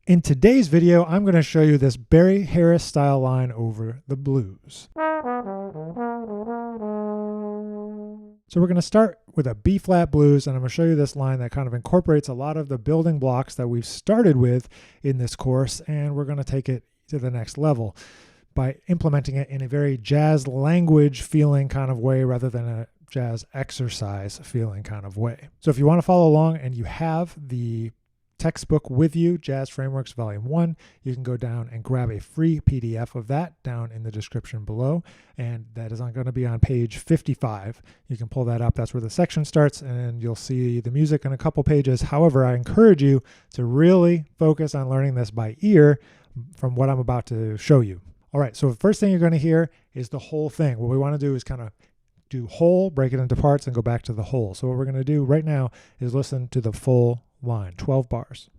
In today's video, I'm going to show you this Barry Harris style line over the blues. So we're going to start with a B flat blues, and I'm going to show you this line that kind of incorporates a lot of the building blocks that we've started with in this course, and we're going to take it to the next level by implementing it in a very jazz language feeling kind of way rather than a jazz exercise feeling kind of way. So if you want to follow along and you have the textbook with you, Jazz Frameworks Volume 1, you can go down and grab a free PDF of that down in the description below, and that is going to be on page 55. You can pull that up. That's where the section starts, and you'll see the music in a couple pages. However, I encourage you to really focus on learning this by ear from what I'm about to show you. All right, so the first thing you're going to hear is the whole thing. What we want to do is kind of do whole, break it into parts, and go back to the whole. So what we're going to do right now is listen to the full line, 12 bars.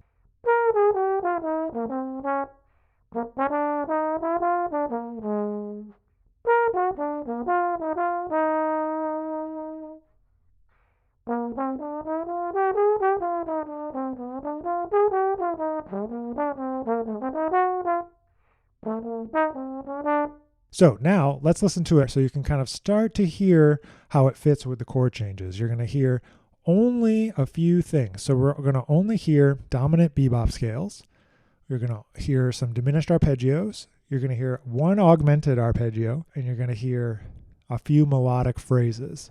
So now let's listen to it so you can kind of start to hear how it fits with the chord changes. You're going to hear only a few things. So we're going to only hear dominant bebop scales. You're going to hear some diminished arpeggios. You're going to hear one augmented arpeggio, and you're going to hear a few melodic phrases.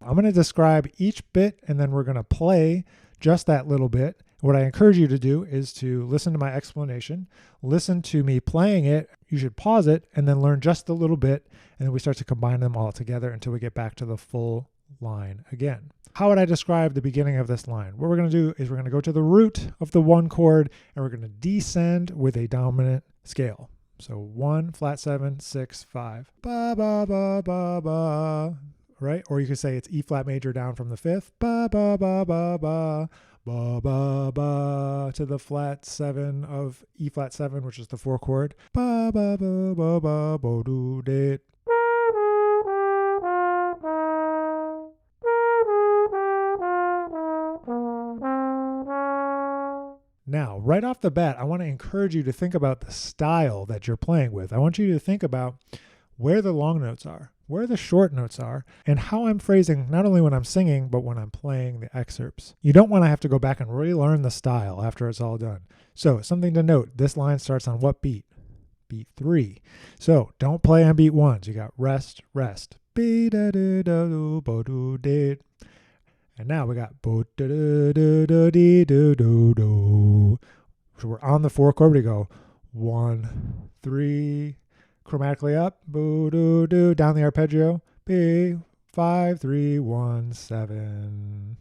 I'm going to describe each bit, and then we're going to play just that little bit. What I encourage you to do is to listen to my explanation, listen to me playing it. You should pause it and then learn just a little bit, and then we start to combine them all together until we get back to the full line again. How would I describe the beginning of this line? What we're going to do is we're going to go to the root of the one chord, and we're going to descend with a dominant scale. So 1, flat 7, 6, 5, ba ba ba ba ba, right? Or you could say it's E flat major down from the 5th, ba ba ba ba ba, ba ba ba, to the flat 7 of E flat 7, which is the 4 chord, ba ba ba ba ba bo do det. Now, right off the bat, I want to encourage you to think about the style that you're playing with. I want you to think about where the long notes are, where the short notes are, and how I'm phrasing not only when I'm singing, but when I'm playing the excerpts. You don't want to have to go back and relearn the style after it's all done. So, something to note, this line starts on what beat? Beat 3. So, don't play on beat 1. You got rest, rest. Be da da da do bo do det. And now we got bo da da da da dee do do do. So we're on the 4 chord. We go 1, 3, chromatically up, bo do do, down the arpeggio, B, 5, 3, 1, 7.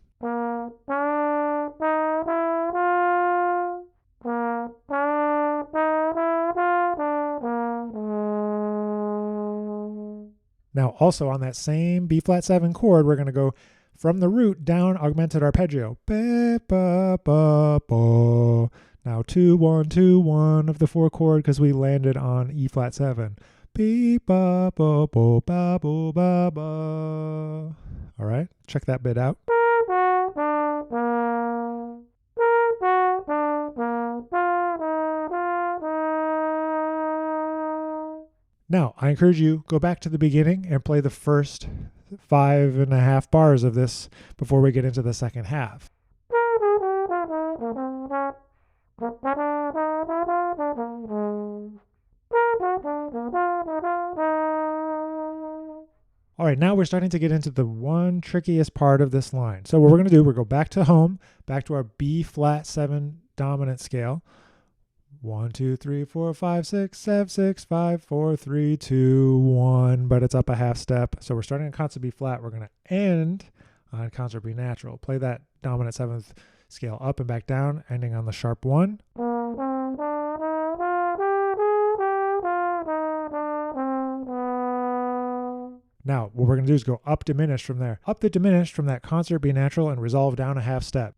Now also on that same B flat 7 chord, we're going to go from the root down augmented arpeggio. Ba, ba, ba, ba. Now 2, 1, 2, 1 of the 4 chord because we landed on E flat 7. Be, ba, ba, ba, ba, ba, ba, ba. All right, check that bit out. Now, I encourage you, go back to the beginning and play the first 5.5 bars of this before we get into the second half. All right, now we're starting to get into the one trickiest part of this line. So what we're going to do, we'll go back to home, back to our B flat 7 dominant scale. 1, 2, 3, 4, 5, 6, 7, 6, 5, 4, 3, 2, 1, but it's up a half step. So we're starting on concert B flat. We're going to end on concert B natural. Play that dominant 7th scale up and back down, ending on the sharp 1. Now, what we're going to do is go up diminished from there. Up the diminished from that concert B natural and resolve down a half step.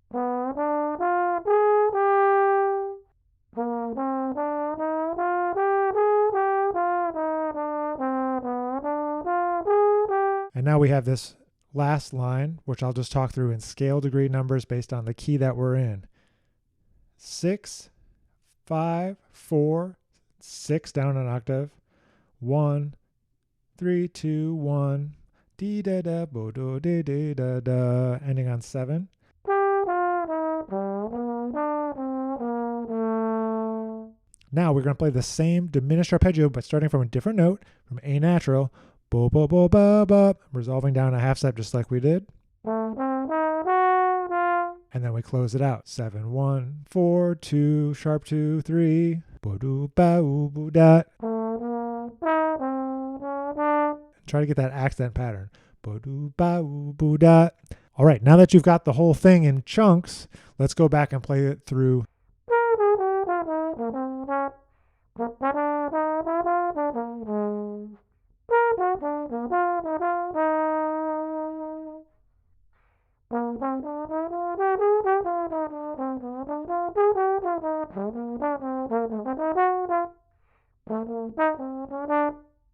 And now we have this last line, which I'll just talk through in scale degree numbers based on the key that we're in. 6, 5, 4, 6 down an octave, 1, 3, 2, 1, dee da da bo do dee dee da da, ending on 7. Now we're going to play the same diminished arpeggio, but starting from a different note, from A natural, bo bo bo ba ba, resolving down a half step just like we did. And then we close it out. 7, 1, 4, 2, sharp 2, 3, bo do ba oo boo da. Try to get that accent pattern. Bo do ba oo boo da. All right, now that you've got the whole thing in chunks, let's go back and play it through.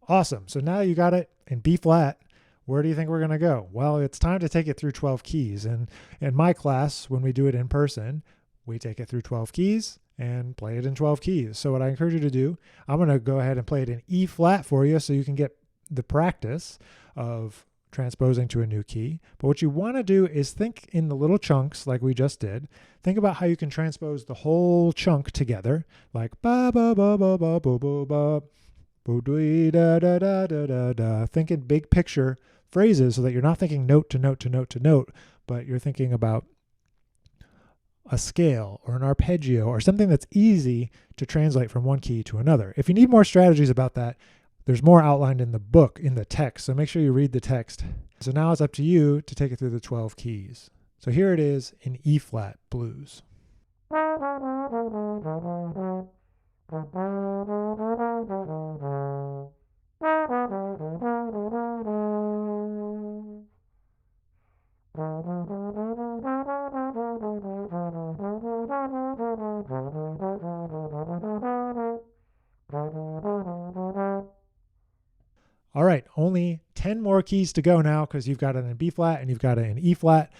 Awesome. So now you got it in B flat. Where do you think we're going to go? Well, it's time to take it through 12 keys. And in my class, when we do it in person, we take it through 12 keys and play it in 12 keys. So what I encourage you to do, I'm going to go ahead and play it in E flat for you so you can get the practice of transposing to a new key. But what you want to do is think in the little chunks like we just did. Think about how you can transpose the whole chunk together, like ba ba ba ba ba ba ba ba. Da, da, da, da, da, da. Think in big picture phrases so that you're not thinking note to note to note to note, but you're thinking about a scale or an arpeggio or something that's easy to translate from one key to another. If you need more strategies about that, there's more outlined in the book, in the text, so make sure you read the text. So now it's up to you to take it through the 12 keys. So here it is in E flat blues. All right, only 10 more keys to go now because you've got it in B flat and you've got it in E flat.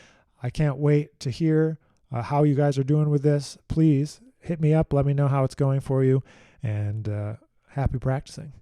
I can't wait to hear how you guys are doing with this. Please hit me up, let me know how it's going for you, and happy practicing.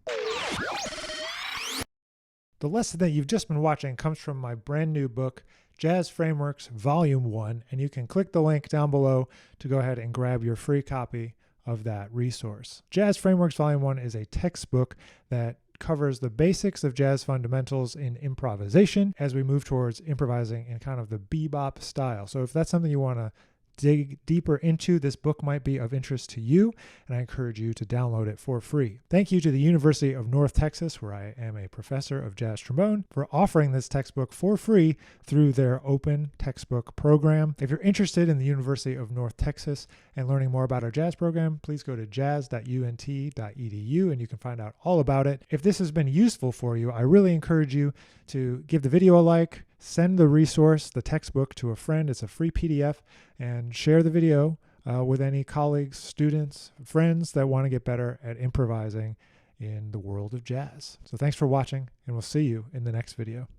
The lesson that you've just been watching comes from my brand new book, Jazz Frameworks Volume 1, and you can click the link down below to go ahead and grab your free copy of that resource. Jazz Frameworks Volume 1 is a textbook that covers the basics of jazz fundamentals in improvisation as we move towards improvising in kind of the bebop style. So if that's something you want to dig deeper into, this book might be of interest to you, and I encourage you to download it for free. Thank you to the University of North Texas, where I am a professor of jazz trombone, for offering this textbook for free through their open textbook program. If you're interested in the University of North Texas and learning more about our jazz program, please go to jazz.unt.edu and you can find out all about it. If this has been useful for you, I really encourage you to give the video a like, send the resource, the textbook, to a friend. It's a free PDF, and share the video with any colleagues, students, friends that want to get better at improvising in the world of jazz. So thanks for watching, and we'll see you in the next video.